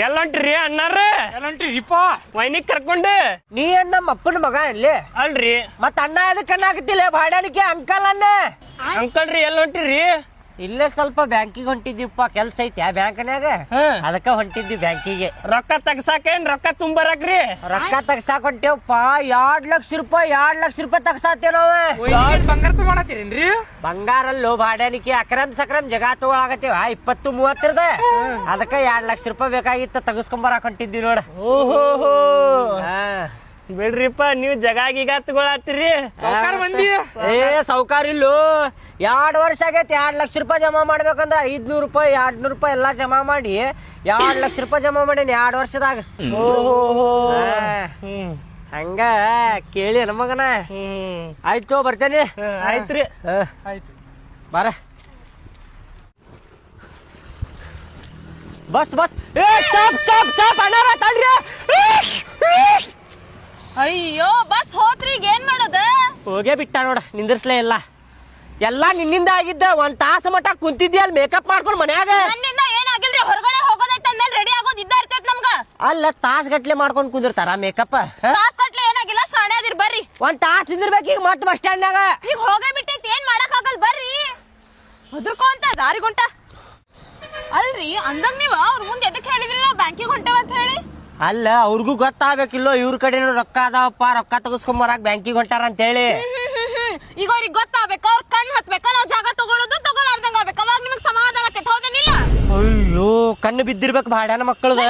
ಎಲ್ಲೊಂಟ್ರಿ ಅಣ್ಣಾರ ಎಲ್ಲಂಟ್ರಿಪ್ಪ ವೈನಿಗ್ ಕರ್ಕೊಂಡು ನೀ ಏನ್ ನಮ್ಮ ಅಪ್ಪನ ಮಗ ಇಲ್ಲಿ ಅಲ್ರಿ ಮತ್ತ ಅಣ್ಣ ಅದಕ್ಕೆ ಅನ್ನಾಗತ್ತಿಲ್ಲ ಬಾಡಾಣಿಕೆ ಅಂಕಲ್ ಅನ್ನ ಅಂಕಲ್ರಿ ಎಲ್ಲೊಂಟಿರಿ ಇಲ್ಲೇ ಸ್ವಲ್ಪ ಬ್ಯಾಂಕಿಗೆ ಹೊಂಟಿದ್ದೀವಪ್ಪ ಕೆಲ್ಸ ಐತಿ ಆ ಬ್ಯಾಂಕ್ನ್ಯಾಗ ಅದಕ್ಕ ಹೊಂಟಿದ್ವಿ ಬ್ಯಾಂಕಿಗೆ ರೊಕ್ಕ ತಗ್ಸಾಕೇನ್ ರೊಕ್ಕ ತುಂಬರಾಕ್ರಿ ರೊಕ್ಕ ತಗ್ಸಾಕ್ ಹೊಂಟೇವಪ್ಪ 2 ಲಕ್ಷ ರೂಪಾಯಿ ತಗ್ಸಾತೇವ್ ನಾವ ಬಂಗಾರ ಮಾಡತ್ತೀರೇನ್ರಿ ಬಂಗಾರಲ್ಲೋ ಬಾಡಾಣಿಕೆ ಅಕ್ರಮ್ ಸಕ್ರಮ್ ಜಗ ತಗೊಳಾಗತ್ತೇವ 20-30 ಅದಕ್ಕ 2 ಲಕ್ಷ ರೂಪಾಯಿ ಬೇಕಾಗಿತ್ತ ತಗಸ್ಕೊಂಬರಾಕ್ ಹೊಂಟಿದ್ವಿ ನೋಡ ಓಹೋ ಬಿಡ್ರಿಪ್ಪ ನೀವ್ ಜಗಾಗಿಗ ತಗೊಳತ್ತೀರಿ ಸಾವ್ಕಾರ್ ಮಂದಿ ಸೌಕಾರ ಇಲ್ಲೋ 2 ವರ್ಷ ಆಗೈತಿ 2 ಲಕ್ಷ ರೂಪಾಯಿ ಜಮಾ ಮಾಡ್ಬೇಕಂದ್ರ 500 ರೂಪಾಯಿ 200 ರೂಪಾಯಿ ಎಲ್ಲಾ ಜಮಾ ಮಾಡಿ 2 ಲಕ್ಷ ರೂಪಾಯಿ ಜಮಾ ಮಾಡೀನಿ 2 ವರ್ಷದಾಗ. ಓಹೋ ಹಂಗ ಕೇಳಿ ನಮಗನ ಆಯ್ತು ಬರ್ತೇನೆ. ಆಯ್ತ್ರಿ ಆಯ್ತು ಬಾರ ಬಸ್ ಬಸ್ ಅಣ್ಣಾರ ತಡ್ರಿ. ಅಯ್ಯೋ ಬಸ್ ಹೋತ್ರಿ ಏನ್ ಮಾಡೋದ ಹೋಗೇ ಬಿಟ್ಟ ನೋಡ ನಿಂದಿರ್ಸ್ಲೇ ಇಲ್ಲ ಎಲ್ಲಾ ನಿನ್ನಿಂದ ಆಗಿದ್ದ 1 ತಾಸು ಮಟ್ಟ ಕುಂತಿದ್ದಿ ಅಲ್ಲಿ ಮೇಕಪ್ ಮಾಡ್ಕೊಂಡ್ ಮನ್ಯಾಗ. ನನ್ನಿಂದ ಏನಾಗಿಲ್ರಿ ಹೊರಗಡೆ ಹೋಗೋದೈತ ಅಂದ್ಮೇಲೆ ರೆಡಿ ಆಗೋದ್ ಇದ್ದ ಇರ್ತೈತ್ ನಮ್ಗ. ಅಲ್ಲ ತಾಸ್ ಗಟ್ಲೆ ಮಾಡ್ಕೊಂಡ್ ಕುಂದಿರ್ತಾರ ಮೇಕಪ್. ತಾಸ್ ಕಟ್ಲೆ ಏನಾಗಿಲ್ಲ ಶಾಣೆ ಅದಿರ್ ಬರ್ರಿ. 1 ತಾಸ್ ನಿಂದಿರ್ಬೇಕು ಈಗ ಮತ್ ಬಸ್ ಸ್ಟ್ಯಾಂಡ್ನಾಗ. ಈಗ ಹೋಗೇ ಬಿಟ್ಟೈತಿ ಏನ್ ಮಾಡಕ್ ಆಗಲ್ ಬರ್ರಿ. ಹೆದರ್ಕೊಂತ ದಾರಿ ಗುಂಟ ಅಲ್ರಿ ಅಂದಂಗ ನೀವ ಅವ್ರ ಮುಂದೆ ಎದಕ್ ಹೇಳಿದ್ರಿ ನಾವ್ ಬ್ಯಾಂಕಿಗೆ ಹೊಂಟೇವ ಅಂತ ಹೇಳಿ. ಅಲ್ಲ ಅವ್ರಿಗೂ ಗೊತ್ತಾಗ್ಬೇಕಿಲ್ಲೋ ಇವ್ರ ಕಡೆನೂ ರೊಕ್ಕ ಅದಾವಪ್ಪ ರೊಕ್ಕ ತಗಸ್ಕೊಂಬರಾಕ್ ಬ್ಯಾಂಕಿಗೆ ಹೊಂಟಾರ ಅಂತ ಹೇಳಿ. ಈಗ ಅವ್ರಿಗೆ ಗೊತ್ತಾಗ್ಬೇಕು ಅವ್ರ ಕಣ್ಣು ಹತ್ಬೇಕ ನಾವ್ ಜಾಗ ತಗೊಳೋದು ತಗೊಳಾರ್ದಂಗ ಆಗ್ಬೇಕು ಅವಾಗ ನಿಮಗ್ ಸಮಾಧಾನ ಆಕೈತೆ ಹೌದೇನಿಲ್ಲ. ಅಯ್ಯೋ ಕಣ್ಣು ಬಿದ್ದಿರ್ಬೇಕು ಬಾಡ್ಯಾನ ಮಕ್ಕಳದ.